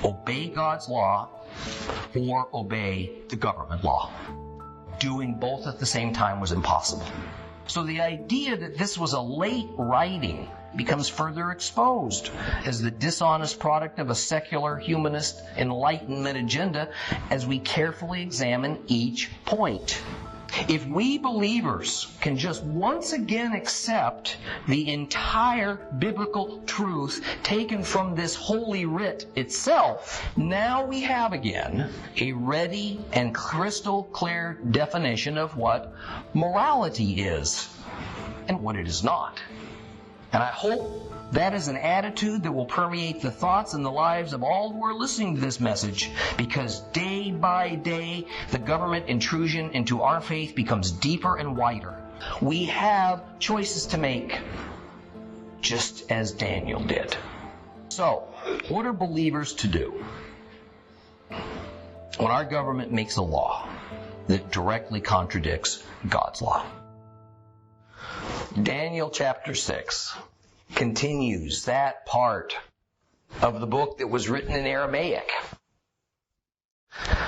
Obey God's law or obey the government law. Doing both at the same time was impossible. So the idea that this was a late writing becomes further exposed as the dishonest product of a secular, humanist, enlightenment agenda as we carefully examine each point. If we believers can just once again accept the entire biblical truth taken from this holy writ itself, now we have again a ready and crystal clear definition of what morality is and what it is not. And I hope that is an attitude that will permeate the thoughts and the lives of all who are listening to this message, because day by day, the government intrusion into our faith becomes deeper and wider. We have choices to make, just as Daniel did. So, what are believers to do when our government makes a law that directly contradicts God's law? Daniel chapter 6 continues that part of the book that was written in Aramaic.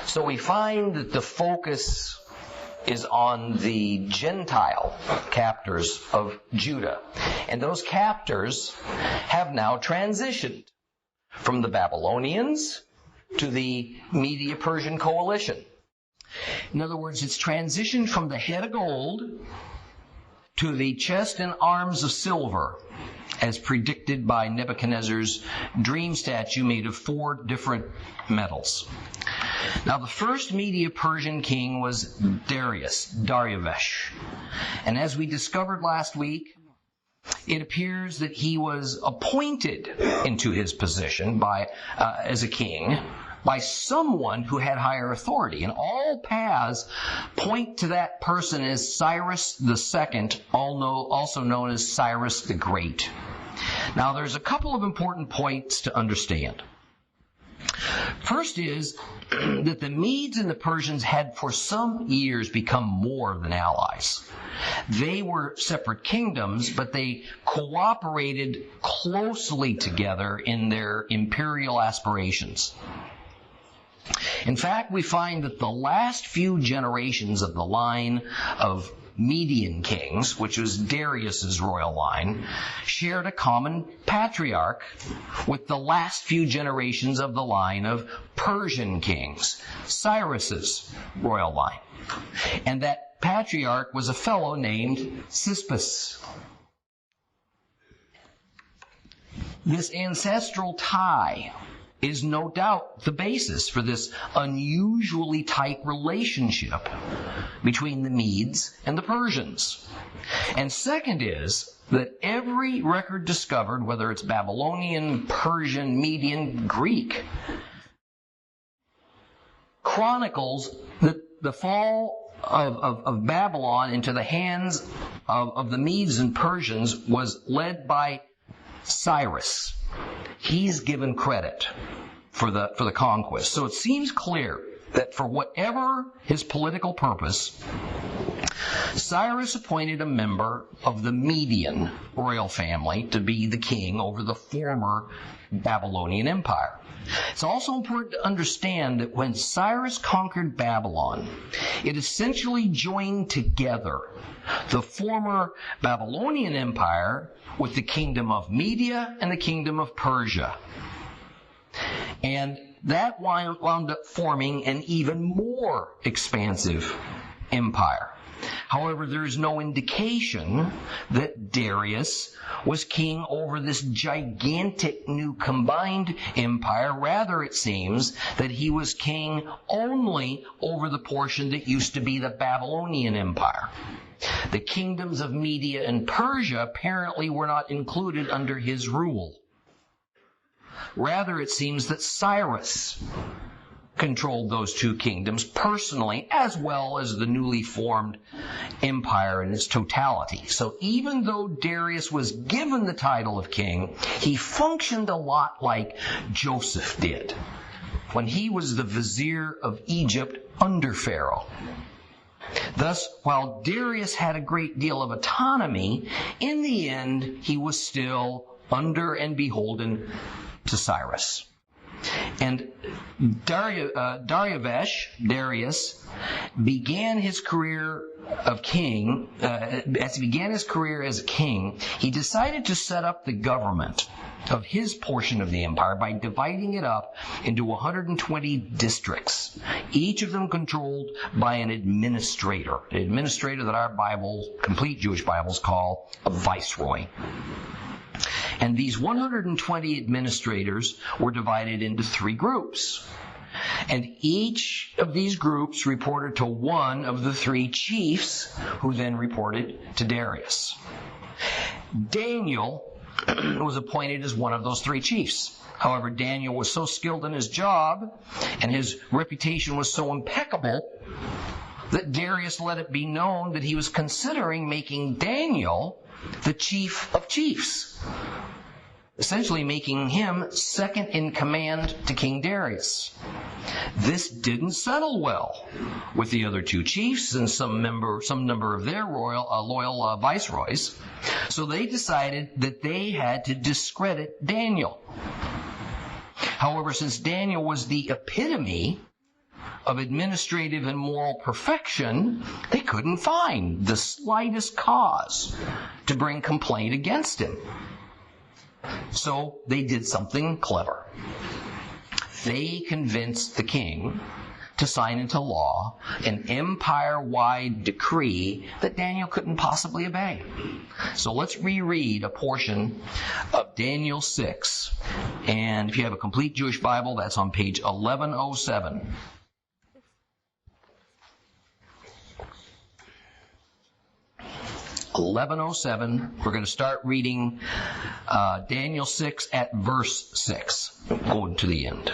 So we find that the focus is on the Gentile captors of Judah. And those captors have now transitioned from the Babylonians to the Media-Persian coalition. In other words, it's transitioned from the head of gold to the chest and arms of silver, as predicted by Nebuchadnezzar's dream statue made of 4 different metals. Now, the first Media-Persian king was Darius. And as we discovered last week, it appears that he was appointed into his position as a king by someone who had higher authority. And all paths point to that person as Cyrus II, also known as Cyrus the Great. Now, there's a couple of important points to understand. First is that the Medes and the Persians had for some years become more than allies. They were separate kingdoms, but they cooperated closely together in their imperial aspirations. In fact, we find that the last few generations of the line of Median kings, which was Darius's royal line, shared a common patriarch with the last few generations of the line of Persian kings, Cyrus's royal line. And that patriarch was a fellow named Cispus. This ancestral tie is no doubt the basis for this unusually tight relationship between the Medes and the Persians. And second is that every record discovered, whether it's Babylonian, Persian, Median, Greek, chronicles that the fall of Babylon into the hands of the Medes and Persians was led by Cyrus. He's given credit for the conquest. So it seems clear that for whatever his political purpose, Cyrus appointed a member of the Median royal family to be the king over the former Babylonian Empire. It's also important to understand that when Cyrus conquered Babylon, it essentially joined together the former Babylonian Empire with the kingdom of Media and the kingdom of Persia. And that wound up forming an even more expansive empire. However, there is no indication that Darius was king over this gigantic new combined empire. Rather, it seems that he was king only over the portion that used to be the Babylonian Empire. The kingdoms of Media and Persia apparently were not included under his rule. Rather, it seems that Cyrus controlled those two kingdoms personally, as well as the newly formed empire in its totality. So even though Darius was given the title of king, he functioned a lot like Joseph did when he was the vizier of Egypt under Pharaoh. Thus, while Darius had a great deal of autonomy, in the end he was still under and beholden to Cyrus. And Darius began his career of king. As he began his career as a king, he decided to set up the government of his portion of the empire by dividing it up into 120 districts, each of them controlled by an administrator that our Bible, complete Jewish Bibles, call a viceroy. And these 120 administrators were divided into 3 groups. And each of these groups reported to one of the 3 chiefs, who then reported to Darius. Daniel was appointed as one of those 3 chiefs. However, Daniel was so skilled in his job, and his reputation was so impeccable, that Darius let it be known that he was considering making Daniel the chief of chiefs, essentially making him second in command to King Darius. This didn't settle well with the other 2 chiefs and some number of their loyal viceroys, so they decided that they had to discredit Daniel. However, since Daniel was the epitome of administrative and moral perfection, they couldn't find the slightest cause to bring complaint against him. So they did something clever. They convinced the king to sign into law an empire-wide decree that Daniel couldn't possibly obey. So let's reread a portion of Daniel 6. And if you have a complete Jewish Bible, that's on page 1107. We're going to start reading Daniel 6 at verse 6, going to the end.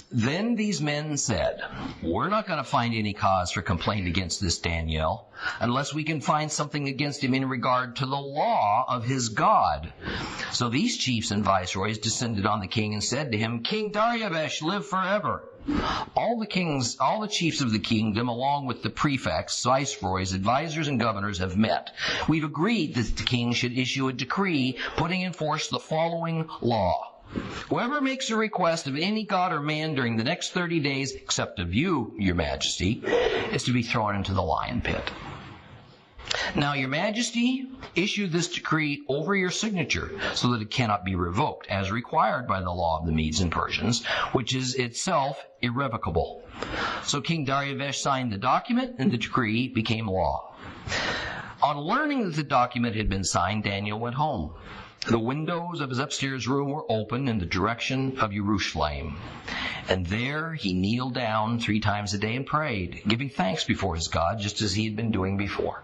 Then these men said, "We're not going to find any cause for complaint against this Daniel unless we can find something against him in regard to the law of his God." So these chiefs and viceroys descended on the king and said to him, "King Darius, live forever." All the chiefs of the kingdom, along with the prefects, viceroys, advisors, and governors, have met. We've agreed that the king should issue a decree putting in force the following law. Whoever makes a request of any god or man during the next 30 days, except of you, your majesty, is to be thrown into the lion pit. Now, your majesty, issue this decree over your signature so that it cannot be revoked, as required by the law of the Medes and Persians, which is itself irrevocable. So King Darius signed the document, and the decree became law. On learning that the document had been signed, Daniel went home. The windows of his upstairs room were open in the direction of Jerusalem. And there he kneeled down 3 times a day and prayed, giving thanks before his God, just as he had been doing before.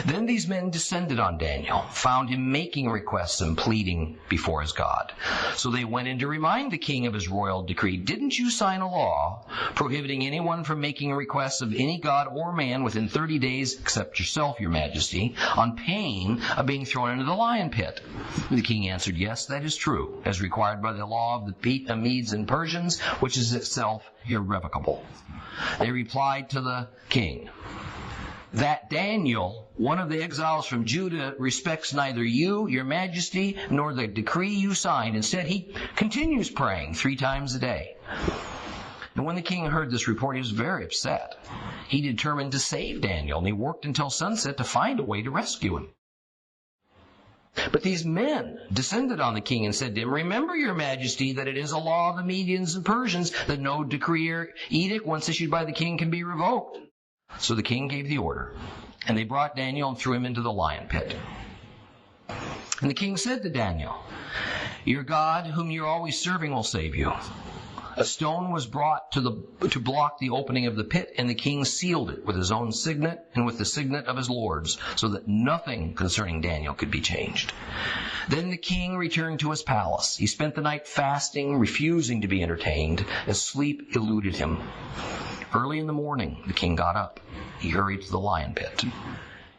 Then these men descended on Daniel, found him making requests and pleading before his God. So they went in to remind the king of his royal decree. "Didn't you sign a law prohibiting anyone from making requests of any god or man within 30 days, except yourself, your majesty, on pain of being thrown into the lion pit?" The king answered, "Yes, that is true, as required by the law of the Medes and Persians, which is itself irrevocable." They replied to the king, "That Daniel, one of the exiles from Judah, respects neither you, your majesty, nor the decree you signed. Instead, he continues praying 3 times a day." And when the king heard this report, he was very upset. He determined to save Daniel, and he worked until sunset to find a way to rescue him. But these men descended on the king and said to him, "Remember, your majesty, that it is a law of the Medians and Persians that no decree or edict once issued by the king can be revoked." So the king gave the order, and they brought Daniel and threw him into the lion pit. And the king said to Daniel, "Your God, whom you're always serving, will save you." A stone was brought to block the opening of the pit, and the king sealed it with his own signet and with the signet of his lords, so that nothing concerning Daniel could be changed. Then the king returned to his palace. He spent the night fasting, refusing to be entertained, as sleep eluded him. Early in the morning, the king got up. He hurried to the lion pit.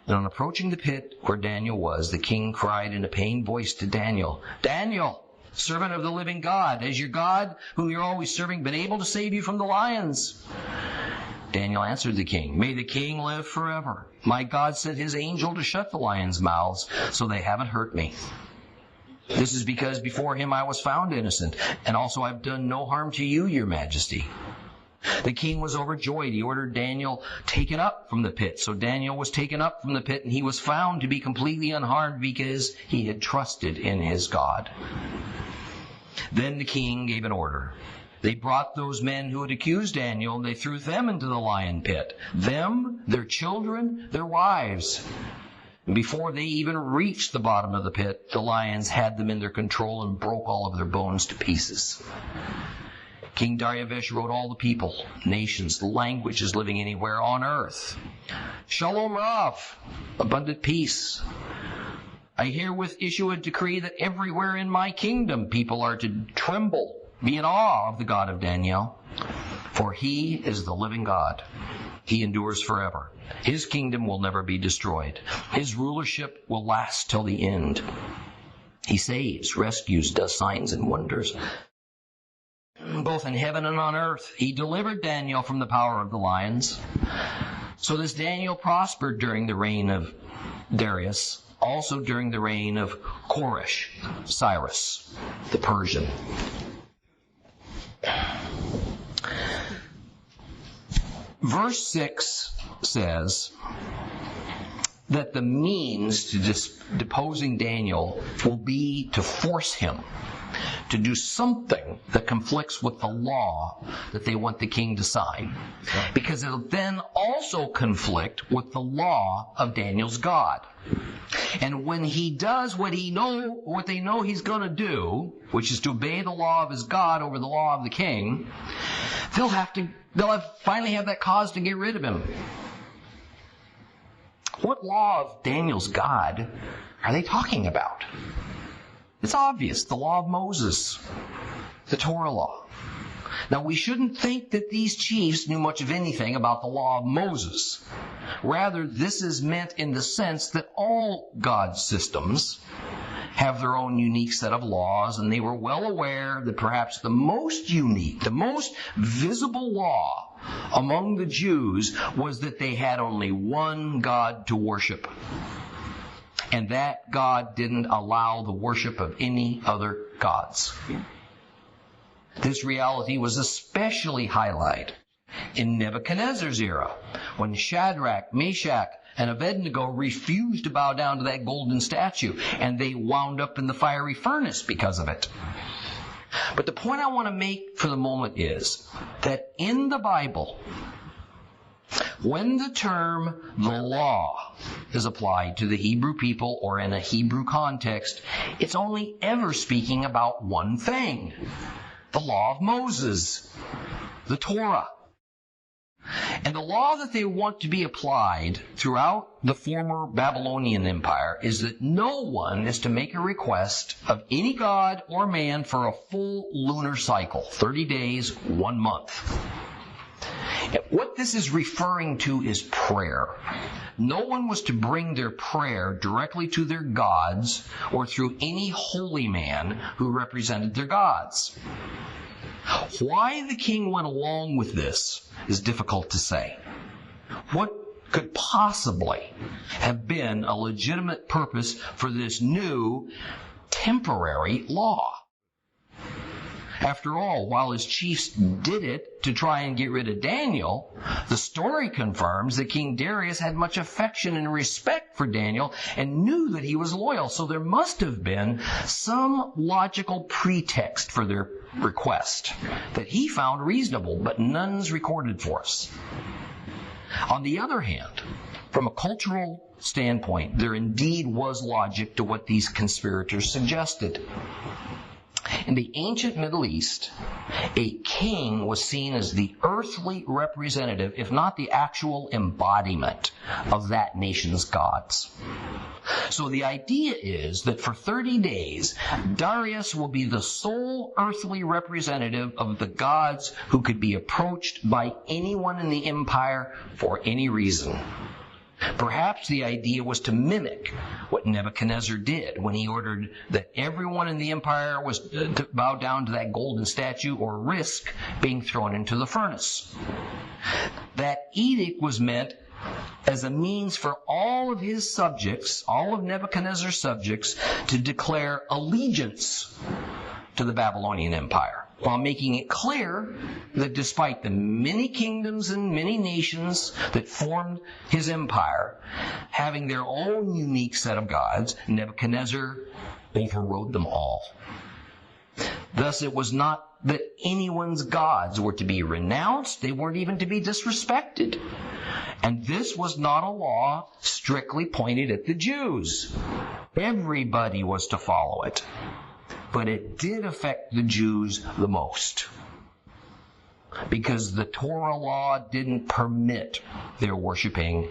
And on approaching the pit where Daniel was, the king cried in a pained voice to Daniel, "Daniel, servant of the living God, has your God, whom you're always serving, been able to save you from the lions?" Daniel answered the king, "May the king live forever. My God sent his angel to shut the lions' mouths, so they haven't hurt me." This is because before him I was found innocent, and also I've done no harm to you, your majesty. The king was overjoyed. He ordered Daniel taken up from the pit. So Daniel was taken up from the pit, and he was found to be completely unharmed because he had trusted in his God. Then the king gave an order. They brought those men who had accused Daniel, and they threw them into the lion pit. Them, their children, their wives. And before they even reached the bottom of the pit, the lions had them in their control and broke all of their bones to pieces. King Darius wrote all the people, nations, languages living anywhere on earth. Shalom Rav, abundant peace. I herewith issue a decree that everywhere in my kingdom people are to tremble, be in awe of the God of Daniel. For he is the living God. He endures forever. His kingdom will never be destroyed. His rulership will last till the end. He saves, rescues, does signs and wonders, both in heaven and on earth. He delivered Daniel from the power of the lions. So this Daniel prospered during the reign of Darius, also during the reign of Cyrus, the Persian. Verse 6 says that the means to deposing Daniel will be to force him to do something that conflicts with the law that they want the king to sign. Because it'll then also conflict with the law of Daniel's God. And when he does what they know he's going to do, which is to obey the law of his God over the law of the king, they'll finally have that cause to get rid of him. What law of Daniel's God are they talking about? It's obvious, the law of Moses, the Torah law. Now, we shouldn't think that these chiefs knew much of anything about the law of Moses. Rather, this is meant in the sense that all God's systems have their own unique set of laws, and they were well aware that perhaps the most unique, the most visible law among the Jews was that they had only one God to worship. And that God didn't allow the worship of any other gods. This reality was especially highlighted in Nebuchadnezzar's era, when Shadrach, Meshach, and Abednego refused to bow down to that golden statue, and they wound up in the fiery furnace because of it. But the point I want to make for the moment is that in the Bible, when the term the law is applied to the Hebrew people or in a Hebrew context, it's only ever speaking about one thing: the law of Moses, the Torah. And the law that they want to be applied throughout the former Babylonian Empire is that no one is to make a request of any god or man for a full lunar cycle, 30 days, 1 month. What this is referring to is prayer. No one was to bring their prayer directly to their gods or through any holy man who represented their gods. Why the king went along with this is difficult to say. What could possibly have been a legitimate purpose for this new temporary law? After all, while his chiefs did it to try and get rid of Daniel, the story confirms that King Darius had much affection and respect for Daniel and knew that he was loyal. So there must have been some logical pretext for their request that he found reasonable, but none's recorded for us. On the other hand, from a cultural standpoint, there indeed was logic to what these conspirators suggested. In the ancient Middle East, a king was seen as the earthly representative, if not the actual embodiment, of that nation's gods. So the idea is that for 30 days, Darius will be the sole earthly representative of the gods who could be approached by anyone in the empire for any reason. Perhaps the idea was to mimic what Nebuchadnezzar did when he ordered that everyone in the empire was to bow down to that golden statue or risk being thrown into the furnace. That edict was meant as a means for all of his subjects, all of Nebuchadnezzar's subjects, to declare allegiance to the Babylonian Empire, while making it clear that despite the many kingdoms and many nations that formed his empire, having their own unique set of gods, Nebuchadnezzar overrode them all. Thus, it was not that anyone's gods were to be renounced, they weren't even to be disrespected. And this was not a law strictly pointed at the Jews. Everybody was to follow it. But it did affect the Jews the most, because the Torah law didn't permit their worshiping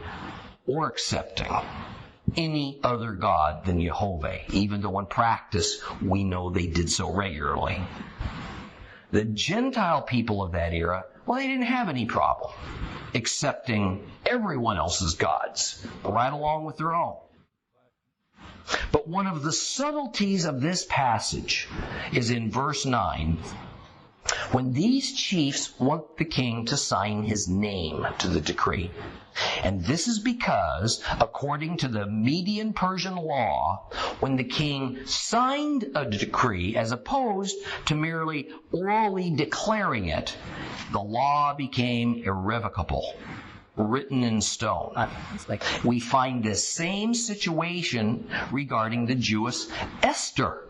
or accepting any other god than Jehovah, even though in practice we know they did so regularly. The Gentile people of that era, well, they didn't have any problem accepting everyone else's gods, right along with their own. But one of the subtleties of this passage is in verse 9, when these chiefs want the king to sign his name to the decree. And this is because, according to the Median Persian law, when the king signed a decree, as opposed to merely orally declaring it, the law became irrevocable, written in stone. We find the same situation regarding the Jewess Esther,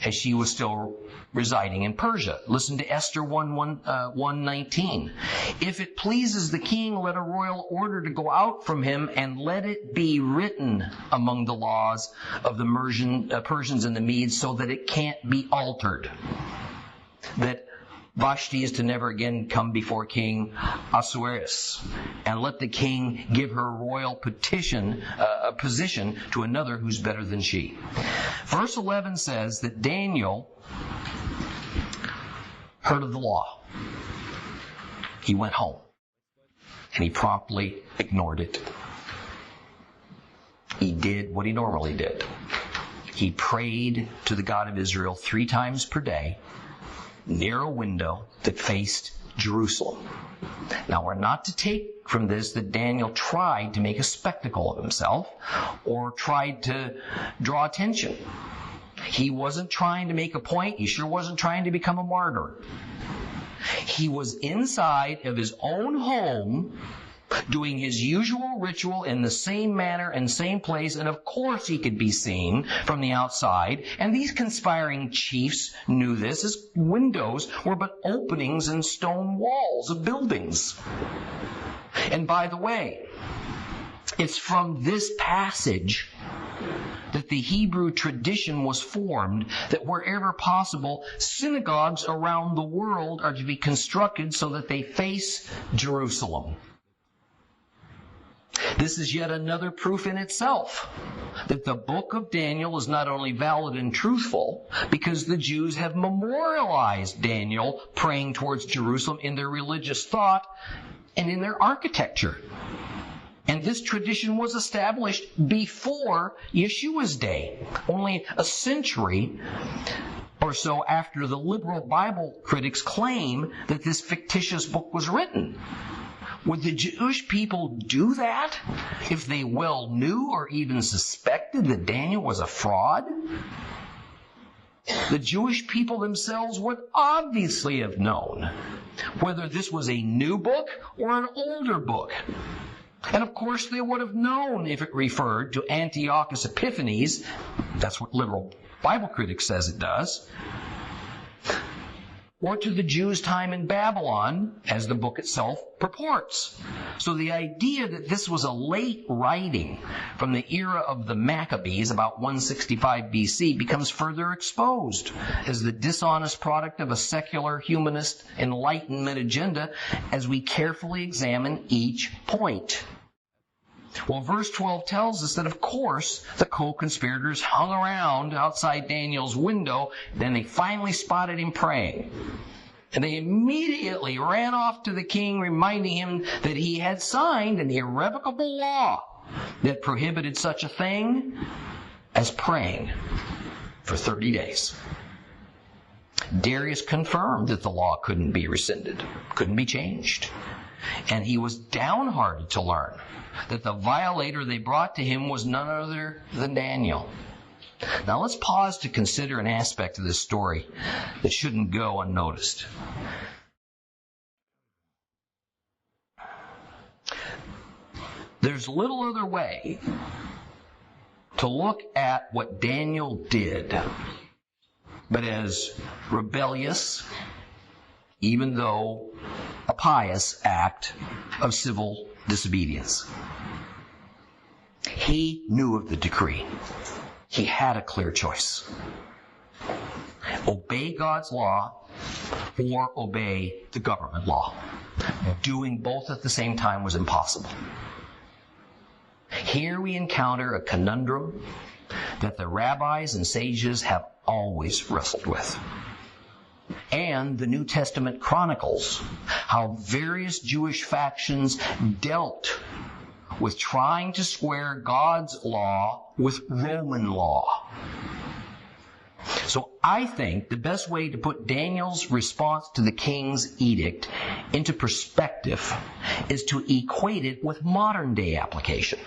as she was still residing in Persia. Listen to Esther 1:19. If it pleases the king, let a royal order to go out from him, and let it be written among the laws of the Persians and the Medes, so that it can't be altered. That Vashti is to never again come before King Ahasuerus, and let the king give her royal position to another who's better than she. Verse 11 says that Daniel heard of the law. He went home, and he promptly ignored it. He did what he normally did. He prayed to the God of Israel 3 times per day, near a window that faced Jerusalem. Now, we're not to take from this that Daniel tried to make a spectacle of himself or tried to draw attention. He wasn't trying to make a point. He sure wasn't trying to become a martyr. He was inside of his own home, doing his usual ritual in the same manner and same place, and of course he could be seen from the outside, and these conspiring chiefs knew this, as windows were but openings in stone walls of buildings. And by the way, it's from this passage that the Hebrew tradition was formed, that wherever possible, synagogues around the world are to be constructed so that they face Jerusalem. This is yet another proof in itself that the book of Daniel is not only valid and truthful, because the Jews have memorialized Daniel praying towards Jerusalem in their religious thought and in their architecture. And this tradition was established before Yeshua's day, only a century or so after the liberal Bible critics claim that this fictitious book was written. Would the Jewish people do that if they well knew or even suspected that Daniel was a fraud? The Jewish people themselves would obviously have known whether this was a new book or an older book. And of course they would have known if it referred to Antiochus Epiphanes. That's what liberal Bible critics says it does. Or to the Jews' time in Babylon, as the book itself purports. So the idea that this was a late writing from the era of the Maccabees, about 165 BC, becomes further exposed as the dishonest product of a secular, humanist, enlightenment agenda, as we carefully examine each point. Well, verse 12 tells us that, of course, the co-conspirators hung around outside Daniel's window. Then they finally spotted him praying. And they immediately ran off to the king, reminding him that he had signed an irrevocable law that prohibited such a thing as praying for 30 days. Darius confirmed that the law couldn't be rescinded, couldn't be changed. and he was downhearted to learn that the violator they brought to him was none other than Daniel. Now let's pause to consider an aspect of this story that shouldn't go unnoticed. There's little other way to look at what Daniel did but as rebellious, even though a pious act of civil disobedience. He knew of the decree. He had a clear choice. Obey God's law or obey the government law. Doing both at the same time was impossible. Here we encounter a conundrum that the rabbis and sages have always wrestled with. And the New Testament chronicles how various Jewish factions dealt with trying to square God's law with Roman law. So I think the best way to put Daniel's response to the king's edict into perspective is to equate it with modern day application.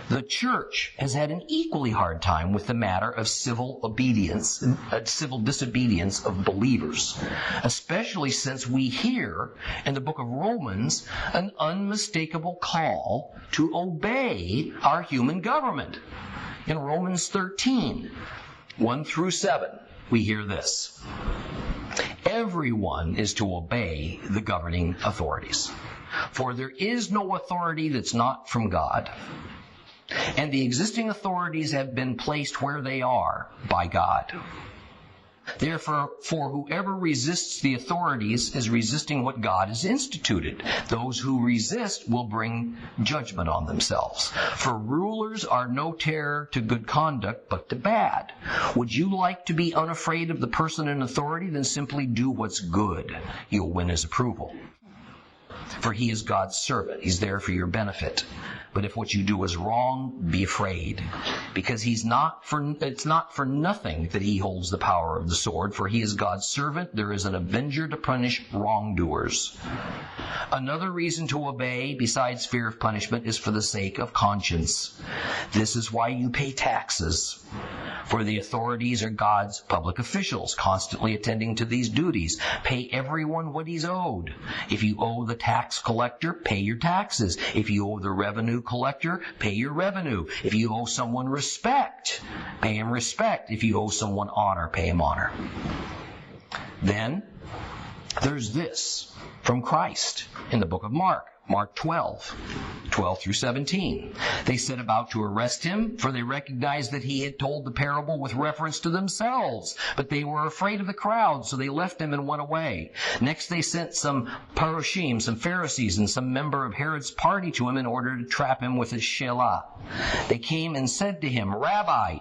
The church has had an equally hard time with the matter of civil obedience, civil disobedience of believers, especially since we hear in the book of Romans an unmistakable call to obey our human government. In Romans 13, 1 through 7, we hear this: everyone is to obey the governing authorities, for there is no authority that's not from God. And the existing authorities have been placed where they are by God. Therefore, for whoever resists the authorities is resisting what God has instituted. Those who resist will bring judgment on themselves. For rulers are no terror to good conduct, but to bad. Would you like to be unafraid of the person in authority? Then simply do what's good. You'll win his approval. For he is God's servant. He's there for your benefit. But if what you do is wrong, be afraid. Because it's not for nothing that he holds the power of the sword, for he is God's servant. There is an avenger to punish wrongdoers. Another reason to obey, besides fear of punishment, is for the sake of conscience. This is why you pay taxes. For the authorities are God's public officials, constantly attending to these duties. Pay everyone what he's owed. If you owe the tax collector, pay your taxes. If you owe the revenue collector, pay your revenue. If you owe someone respect, pay him respect. If you owe someone honor, pay him honor. Then there's this from Christ in the book of Mark. Mark 12 through 17. They set about to arrest him, for they recognized that he had told the parable with reference to themselves. But they were afraid of the crowd, so they left him and went away. Next they sent some Paroshim, some Pharisees, and some member of Herod's party to him in order to trap him with his shelah. They came and said to him, Rabbi,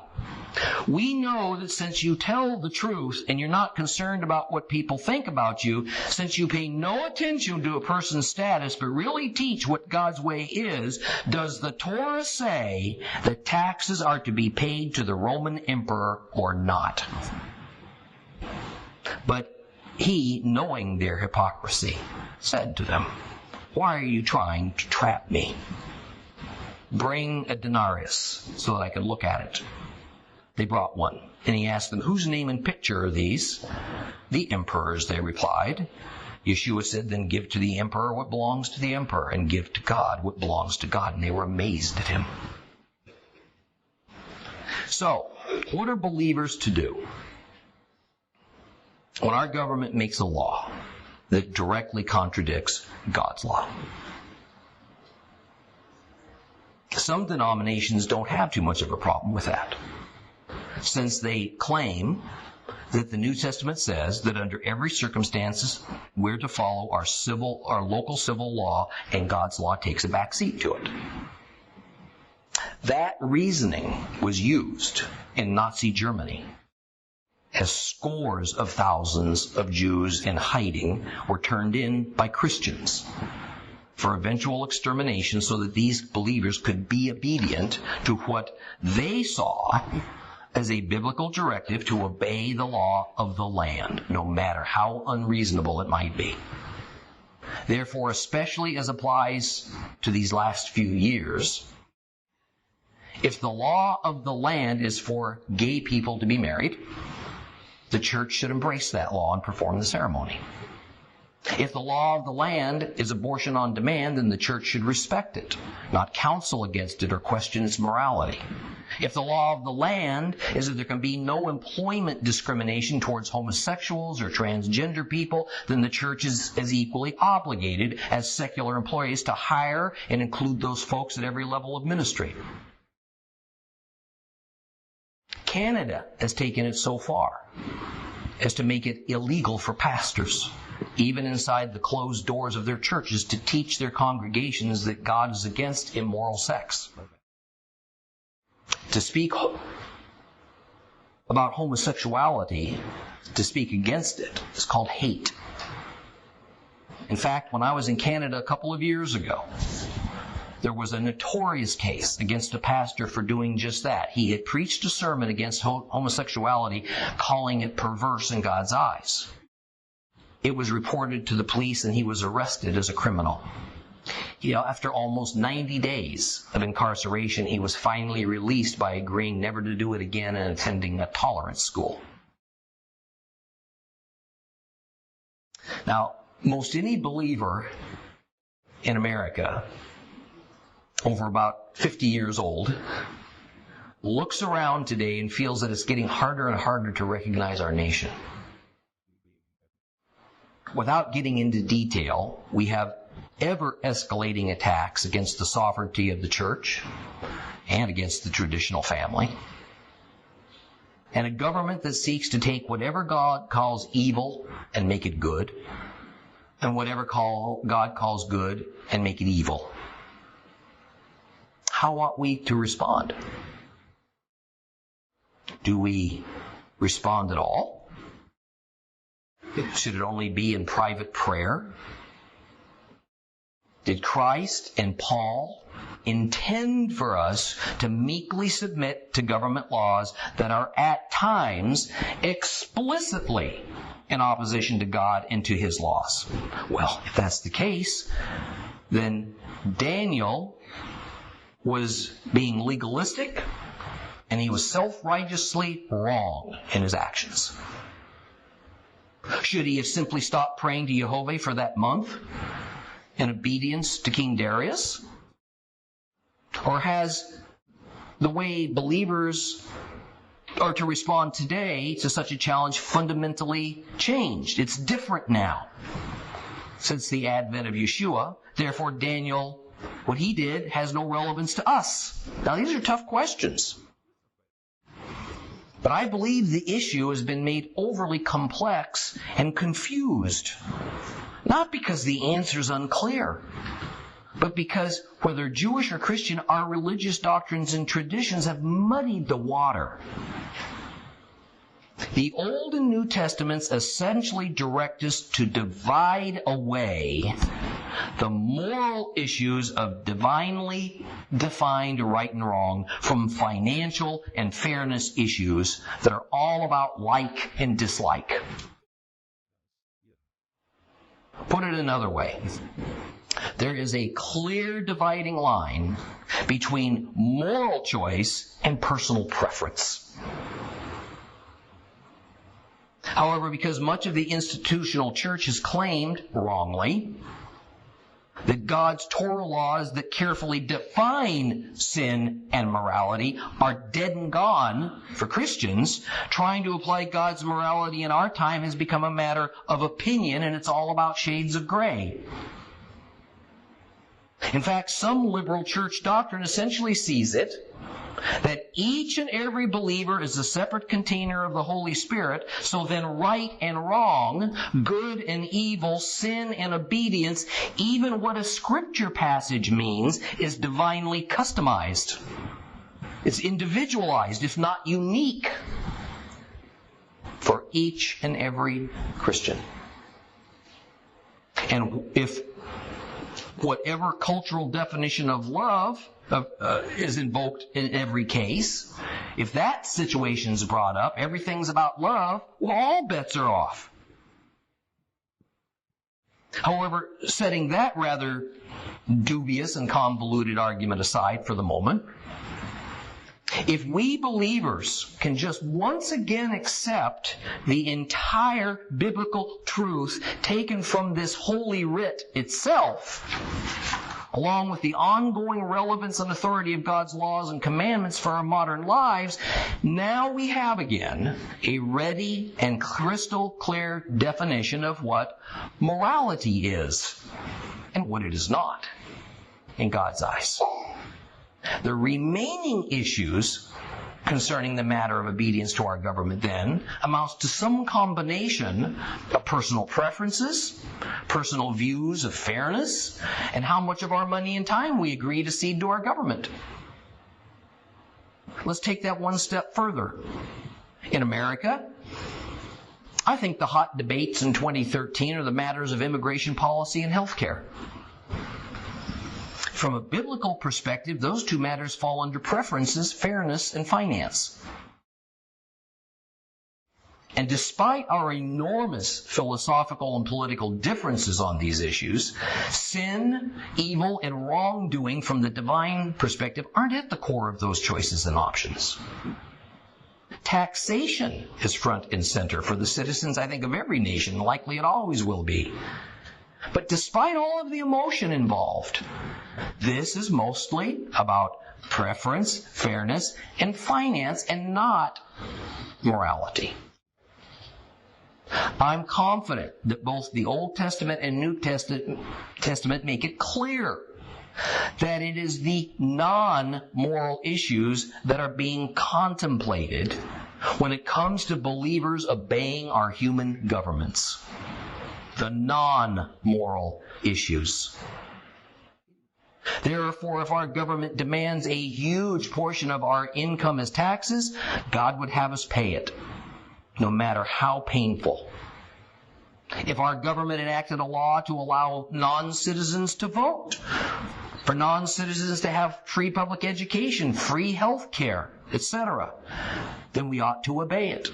we know that since you tell the truth and you're not concerned about what people think about you, since you pay no attention to a person's status but really teach what God's way is, does the Torah say that taxes are to be paid to the Roman emperor or not? But he, knowing their hypocrisy, said to them, why are you trying to trap me? Bring a denarius so that I can look at it. They brought one, and he asked them, whose name and picture are these? The emperor's, they replied. Yeshua said, then give to the emperor what belongs to the emperor, and give to God what belongs to God. And they were amazed at him. So, what are believers to do when our government makes a law that directly contradicts God's law? Some denominations don't have too much of a problem with that, since they claim that the New Testament says that under every circumstances we're to follow our local civil law, and God's law takes a back seat to it. That reasoning was used in Nazi Germany, as scores of thousands of Jews in hiding were turned in by Christians for eventual extermination, so that these believers could be obedient to what they saw as a biblical directive to obey the law of the land, no matter how unreasonable it might be. Therefore, especially as applies to these last few years, if the law of the land is for gay people to be married, the church should embrace that law and perform the ceremony. If the law of the land is abortion on demand, then the church should respect it, not counsel against it or question its morality. If the law of the land is that there can be no employment discrimination towards homosexuals or transgender people, then the church is as equally obligated as secular employees to hire and include those folks at every level of ministry. Canada has taken it so far as to make it illegal for pastors, even inside the closed doors of their churches, to teach their congregations that God is against immoral sex. To speak about homosexuality, to speak against it, is called hate. In fact, when I was in Canada a couple of years ago, there was a notorious case against a pastor for doing just that. He had preached a sermon against homosexuality, calling it perverse in God's eyes. It was reported to the police and he was arrested as a criminal. After almost 90 days of incarceration, he was finally released by agreeing never to do it again and attending a tolerance school. Now, most any believer in America, over about 50 years old, looks around today and feels that it's getting harder and harder to recognize our nation. Without getting into detail, we have ever-escalating attacks against the sovereignty of the church and against the traditional family, and a government that seeks to take whatever God calls evil and make it good, and whatever God calls good and make it evil. How ought we to respond? Do we respond at all? Should it only be in private prayer? Did Christ and Paul intend for us to meekly submit to government laws that are at times explicitly in opposition to God and to His laws? Well, if that's the case, then Daniel was being legalistic and he was self-righteously wrong in his actions. Should he have simply stopped praying to Jehovah for that month in obedience to King Darius? Or has the way believers are to respond today to such a challenge fundamentally changed? It's different now since the advent of Yeshua. Therefore, Daniel, what he did, has no relevance to us. Now, these are tough questions. But I believe the issue has been made overly complex and confused. Not because the answer is unclear, but because whether Jewish or Christian, our religious doctrines and traditions have muddied the water. The Old and New Testaments essentially direct us to divide away the moral issues of divinely defined right and wrong from financial and fairness issues that are all about like and dislike. Put it another way, there is a clear dividing line between moral choice and personal preference. However, because much of the institutional church has claimed, wrongly, that God's Torah laws that carefully define sin and morality are dead and gone for Christians, trying to apply God's morality in our time has become a matter of opinion, and it's all about shades of gray. In fact, some liberal church doctrine essentially sees it that each and every believer is a separate container of the Holy Spirit, so then right and wrong, good and evil, sin and obedience, even what a scripture passage means, is divinely customized. It's individualized, if not unique, for each and every Christian. And if whatever cultural definition of love is invoked in every case, if that situation's brought up, everything's about love, well, all bets are off. However, setting that rather dubious and convoluted argument aside for the moment, if we believers can just once again accept the entire biblical truth taken from this holy writ itself, along with the ongoing relevance and authority of God's laws and commandments for our modern lives, now we have again a ready and crystal clear definition of what morality is and what it is not in God's eyes. The remaining issues concerning the matter of obedience to our government then amounts to some combination of personal preferences, personal views of fairness, and how much of our money and time we agree to cede to our government. Let's take that one step further. In America, I think the hot debates in 2013 are the matters of immigration policy and health care. From a biblical perspective, those two matters fall under preferences, fairness, and finance. And despite our enormous philosophical and political differences on these issues, sin, evil, and wrongdoing from the divine perspective aren't at the core of those choices and options. Taxation is front and center for the citizens, I think, of every nation. Likely it always will be. But despite all of the emotion involved, this is mostly about preference, fairness, and finance, and not morality. I'm confident that both the Old Testament and New Testament make it clear that it is the non-moral issues that are being contemplated when it comes to believers obeying our human governments. The non-moral issues. Therefore, if our government demands a huge portion of our income as taxes, God would have us pay it, no matter how painful. If our government enacted a law to allow non-citizens to vote, for non-citizens to have free public education, free health care, etc., then we ought to obey it,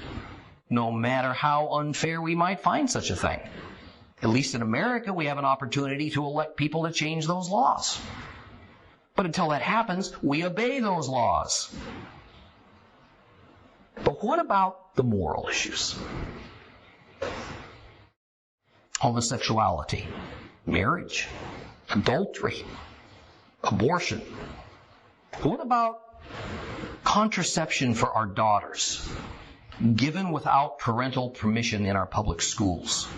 no matter how unfair we might find such a thing. At least in America, we have an opportunity to elect people to change those laws. But until that happens, we obey those laws. But what about the moral issues? Homosexuality, marriage, adultery, abortion. What about contraception for our daughters, given without parental permission in our public schools?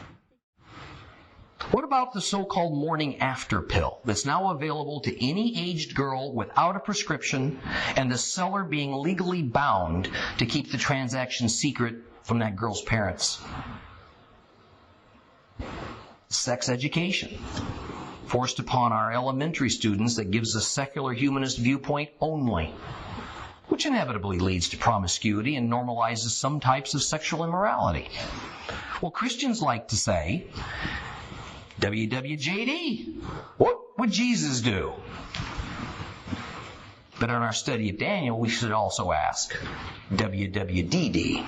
What about the so-called morning after pill that's now available to any aged girl without a prescription and the seller being legally bound to keep the transaction secret from that girl's parents? Sex education, forced upon our elementary students, that gives a secular humanist viewpoint only, which inevitably leads to promiscuity and normalizes some types of sexual immorality. Well, Christians like to say, WWJD, what would Jesus do? But in our study of Daniel, we should also ask, WWDD,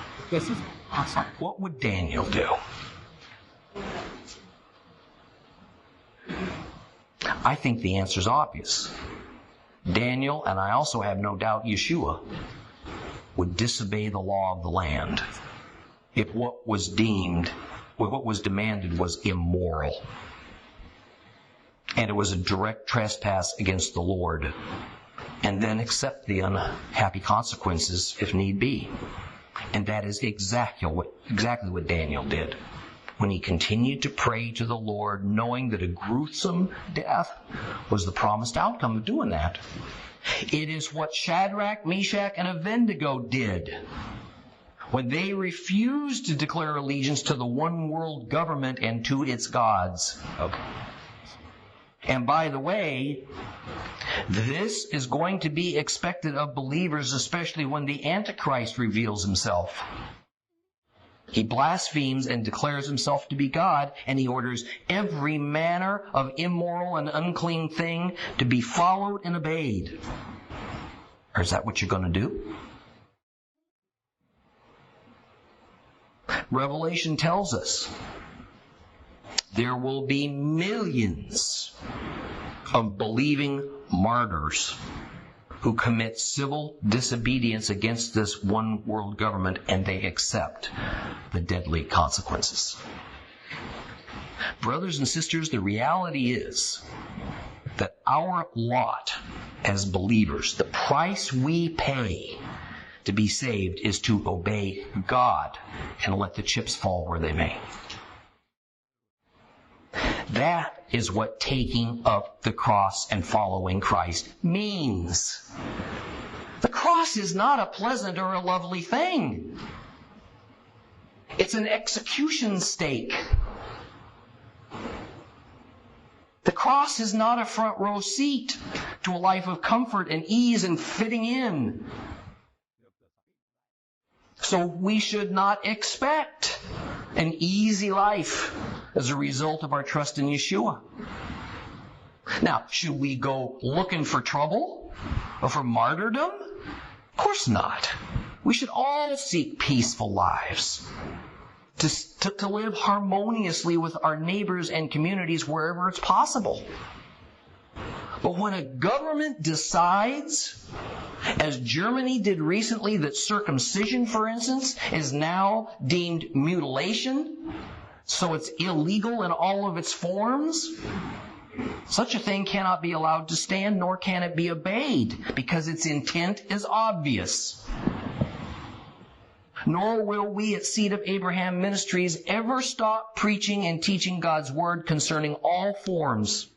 what would Daniel do? I think the answer is obvious. Daniel, and I also have no doubt Yeshua, would disobey the law of the land if what was demanded was immoral. And it was a direct trespass against the Lord. And then accept the unhappy consequences if need be. And that is exactly what Daniel did when he continued to pray to the Lord, knowing that a gruesome death was the promised outcome of doing that. It is what Shadrach, Meshach, and Abednego did when they refused to declare allegiance to the one world government and to its gods. Okay. And by the way, this is going to be expected of believers, especially when the Antichrist reveals himself. He blasphemes and declares himself to be God, and he orders every manner of immoral and unclean thing to be followed and obeyed. Or is that what you're going to do? Revelation tells us there will be millions of believing martyrs who commit civil disobedience against this one world government, and they accept the deadly consequences. Brothers and sisters, the reality is that our lot as believers, the price we pay to be saved, is to obey God and let the chips fall where they may. That is what taking up the cross and following Christ means. The cross is not a pleasant or a lovely thing. It's an execution stake. The cross is not a front row seat to a life of comfort and ease and fitting in. So we should not expect an easy life as a result of our trust in Yeshua. Now, should we go looking for trouble or for martyrdom? Of course not. We should all seek peaceful lives, to live harmoniously with our neighbors and communities wherever it's possible. But when a government decides, as Germany did recently, that circumcision, for instance, is now deemed mutilation, so it's illegal in all of its forms, such a thing cannot be allowed to stand, nor can it be obeyed, because its intent is obvious. Nor will we at Seed of Abraham Ministries ever stop preaching and teaching God's Word concerning all forms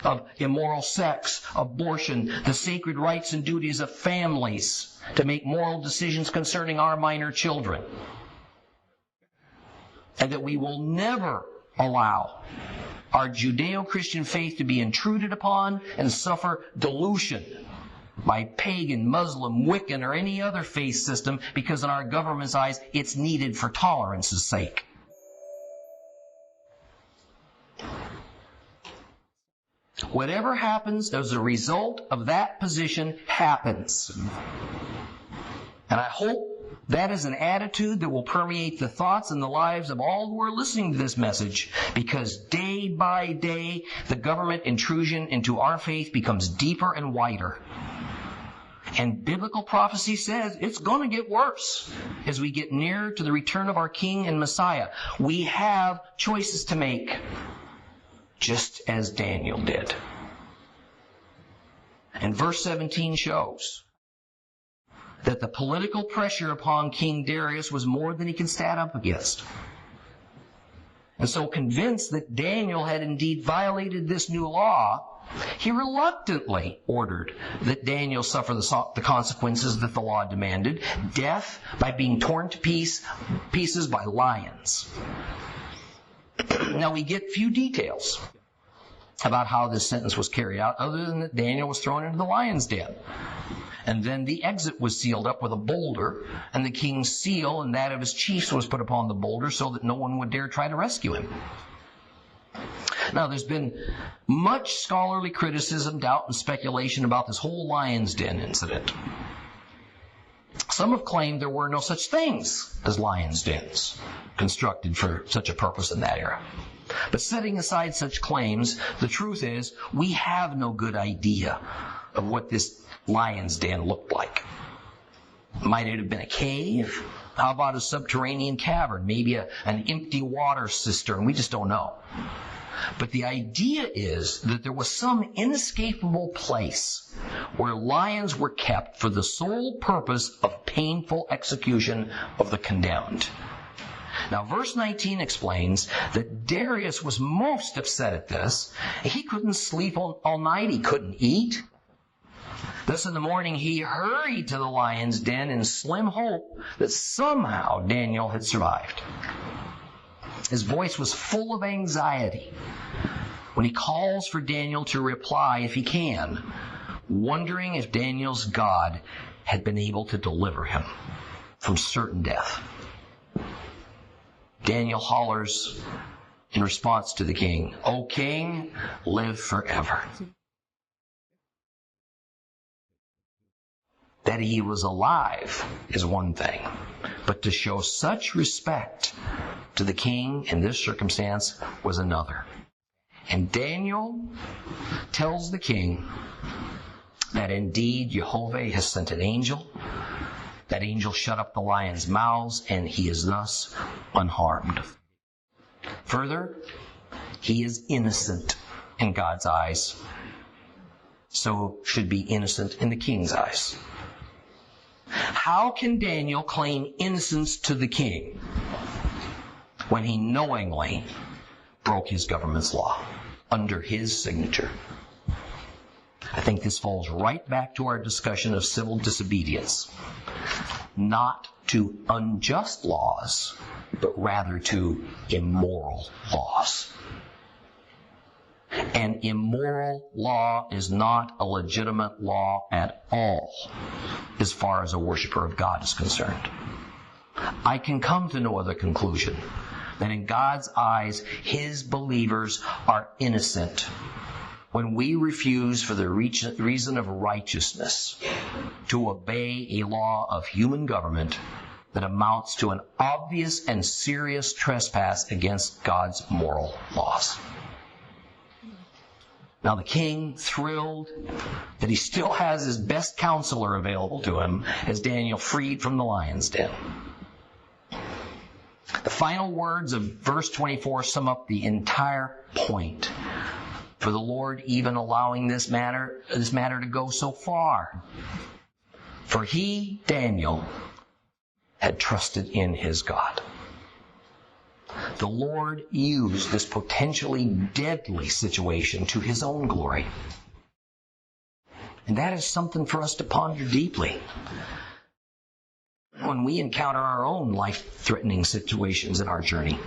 of immoral sex, abortion, the sacred rights and duties of families, to make moral decisions concerning our minor children. And that we will never allow our Judeo-Christian faith to be intruded upon and suffer dilution by pagan, Muslim, Wiccan, or any other faith system, because in our government's eyes, it's needed for tolerance's sake. Whatever happens as a result of that position happens. And I hope that is an attitude that will permeate the thoughts and the lives of all who are listening to this message, because day by day, the government intrusion into our faith becomes deeper and wider. And biblical prophecy says it's going to get worse as we get nearer to the return of our King and Messiah. We have choices to make, just as Daniel did. And verse 17 shows that the political pressure upon King Darius was more than he can stand up against. And so, convinced that Daniel had indeed violated this new law, he reluctantly ordered that Daniel suffer the consequences that the law demanded, death by being torn to pieces by lions. Now, we get few details about how this sentence was carried out, other than that Daniel was thrown into the lion's den. And then the exit was sealed up with a boulder, and the king's seal and that of his chiefs was put upon the boulder so that no one would dare try to rescue him. Now, there's been much scholarly criticism, doubt, and speculation about this whole lion's den incident. Some have claimed there were no such things as lion's dens constructed for such a purpose in that era. But setting aside such claims, the truth is we have no good idea of what this lion's den looked like. Might it have been a cave? How about a subterranean cavern? Maybe an empty water cistern? We just don't know. But the idea is that there was some inescapable place where lions were kept for the sole purpose of painful execution of the condemned. Now, verse 19 explains that Darius was most upset at this. He couldn't sleep all night. He couldn't eat. Thus, in the morning, he hurried to the lion's den in slim hope that somehow Daniel had survived. His voice was full of anxiety when he calls for Daniel to reply if he can, wondering if Daniel's God had been able to deliver him from certain death. Daniel hollers in response to the king, "O king, live forever." That he was alive is one thing, but to show such respect to the king in this circumstance was another. And Daniel tells the king that indeed Jehovah has sent an angel. That angel shut up the lions' mouths, and he is thus unharmed. Further, he is innocent in God's eyes, so should be innocent in the king's eyes. How can Daniel claim innocence to the king when he knowingly broke his government's law under his signature? I think this falls right back to our discussion of civil disobedience. Not to unjust laws, but rather to immoral laws. An immoral law is not a legitimate law at all, as far as a worshiper of God is concerned. I can come to no other conclusion than in God's eyes, His believers are innocent when we refuse for the reason of righteousness to obey a law of human government that amounts to an obvious and serious trespass against God's moral laws. Now the king, thrilled that he still has his best counselor available to him, as Daniel freed from the lion's den. The final words of verse 24 sum up the entire point. For the Lord even allowing this matter to go so far. For he, Daniel, had trusted in his God. The Lord used this potentially deadly situation to His own glory. And that is something for us to ponder deeply when we encounter our own life-threatening situations in our journey.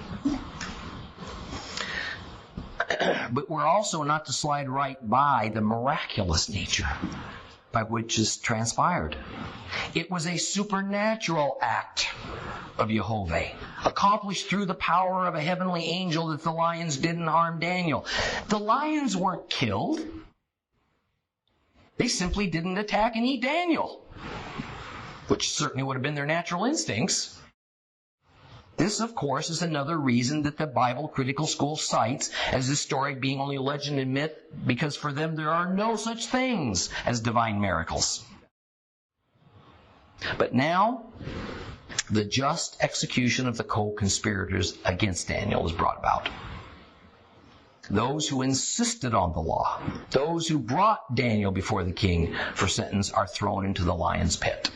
But we're also not to slide right by the miraculous nature by which this transpired. It was a supernatural act of Jehovah, accomplished through the power of a heavenly angel, that the lions didn't harm Daniel. The lions weren't killed. They simply didn't attack and eat Daniel, which certainly would have been their natural instincts. This, of course, is another reason that the Bible critical school cites as this story being only legend and myth, because for them there are no such things as divine miracles. But now, the just execution of the co-conspirators against Daniel is brought about. Those who insisted on the law, those who brought Daniel before the king for sentence, are thrown into the lion's pit.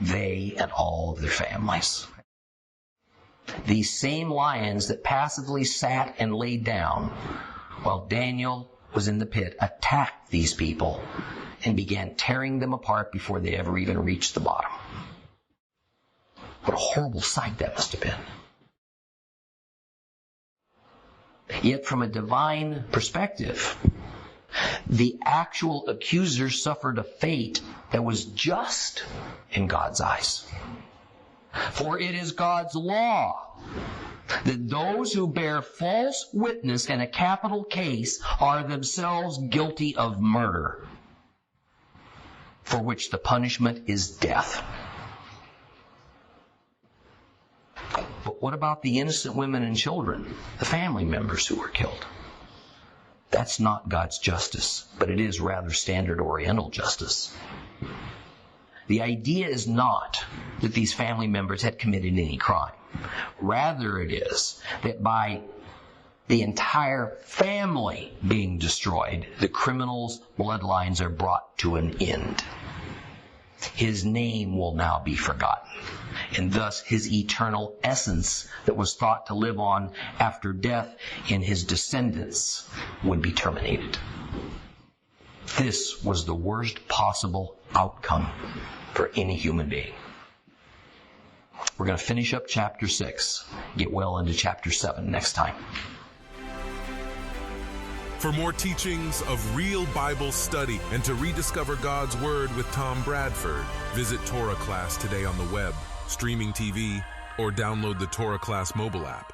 They and all of their families. These same lions that passively sat and laid down while Daniel was in the pit attacked these people and began tearing them apart before they ever even reached the bottom. What a horrible sight that must have been. Yet from a divine perspective, the actual accusers suffered a fate that was just in God's eyes. For it is God's law that those who bear false witness in a capital case are themselves guilty of murder, for which the punishment is death. But what about the innocent women and children, the family members who were killed? That's not God's justice, but it is rather standard Oriental justice. The idea is not that these family members had committed any crime. Rather, it is that by the entire family being destroyed, the criminal's bloodlines are brought to an end. His name will now be forgotten, and thus his eternal essence that was thought to live on after death in his descendants would be terminated. This was the worst possible outcome for any human being. We're going to finish up chapter 6, get well into chapter 7 next time. For more teachings of real Bible study and to rediscover God's Word with Tom Bradford, visit Torah Class today on the web, streaming TV, or download the Torah Class mobile app.